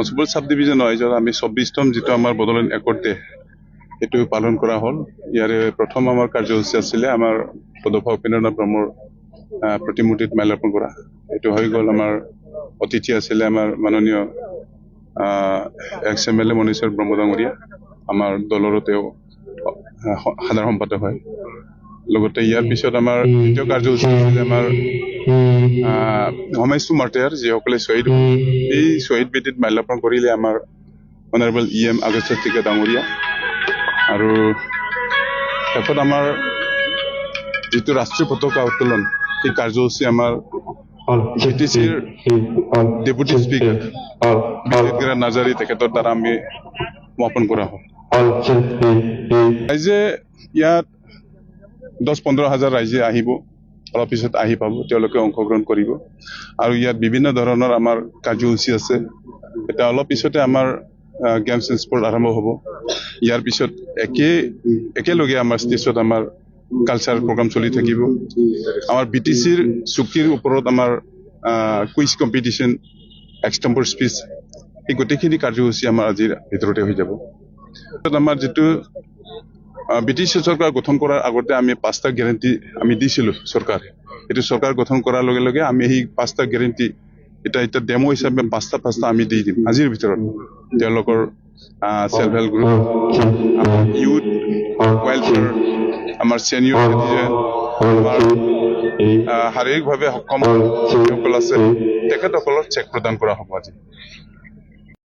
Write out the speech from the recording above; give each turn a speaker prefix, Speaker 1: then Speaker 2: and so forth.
Speaker 1: পঞ্চপুৰ sub division হয় য'ত আমি 24তম যিটো আমাৰ বড়োলেণ্ড একৰ্ড ডে সেইটো পালন কৰা হ'ল। ইয়াৰে প্ৰথম আমাৰ কাৰ্যসূচী আছিলে আমাৰ পদপা উপেন্দ্ৰনাথ ব্ৰহ্মৰ প্ৰতিমূৰ্তিত মাল্যাৰ্পণ কৰা। এইটো হৈ গ'ল। আমাৰ অতিথি আছিলে আমাৰ মাননীয় এক্স MLA মনীশ্বৰ ব্ৰহ্ম ডাঙৰীয়া, আমাৰ দলৰো তেওঁ সাধাৰণ সম্পাদক হয়। লগতে ইয়াৰ পিছত আমাৰ দ্বিতীয় কাৰ্যসূচী আছিলে আমাৰ হোমেষ্টু মাৰ্টাৰ যিসকলে শ্বহীদ এই শ্বহীদ বেদীত মাল্যাৰ্পণ কৰিলে আমাৰ অনাৰেবল EM আগষ্ট টিকা ডাঙৰীয়া। আৰু শেষত আমাৰ যিটো ৰাষ্ট্ৰীয় পতাকা উত্তোলন সেই কাৰ্যসূচী আমাৰ BTCৰ ডেপুটি স্পীকাৰ বিজেন্দ্ৰ নাৰ্জাৰী তেখেতৰ দ্বাৰা আমি সমাপন কৰা হয়। ৰাইজে ইয়াত 10-15 হাজাৰ ৰাইজে আহিব, অলপ পিছত আহি পাব, তেওঁলোকে অংশগ্ৰহণ কৰিব। আৰু ইয়াত বিভিন্ন ধৰণৰ আমাৰ কাৰ্যসূচী আছে। এতিয়া অলপ পিছতে আমাৰ গেমছ এণ্ড স্পৰ্ট আৰম্ভ হ'ব। ইয়াৰ পিছত একেলগে আমাৰ ষ্টেজত আমাৰ কালচাৰ প্ৰগ্ৰাম চলি থাকিব। আমাৰ BTCৰ চুক্তিৰ ওপৰত আমাৰ কুইজ কম্পিটিশ্যন, এক্সটেম্পৰ স্পীচ, এই গোটেইখিনি কাৰ্যসূচী আমাৰ আজিৰ ভিতৰতে হৈ যাব। আমাৰ যিটো BTC চৰকাৰ গঠন কৰাৰ আগতে আমি 5টা গেৰেণ্টি আমি দিছিলোঁ চৰকাৰে। এইটো চৰকাৰ গঠন কৰাৰ লগে লগে আমি সেই 5টা গেৰেণ্টি এতিয়া ডেমো হিচাপে 5টা আমি দি দিম আজিৰ ভিতৰত। তেওঁলোকৰ সেল্ফ হেল্প গ্ৰুপ, আমাৰ ইউথ ৱেলফেয়াৰ, আমাৰ চেনিয়ৰ চিটিজেন, আমাৰ শাৰীৰিকভাৱে সক্ষম যিসকল আছে তেখেতসকলক চেক প্ৰদান কৰা হ'ব আজি।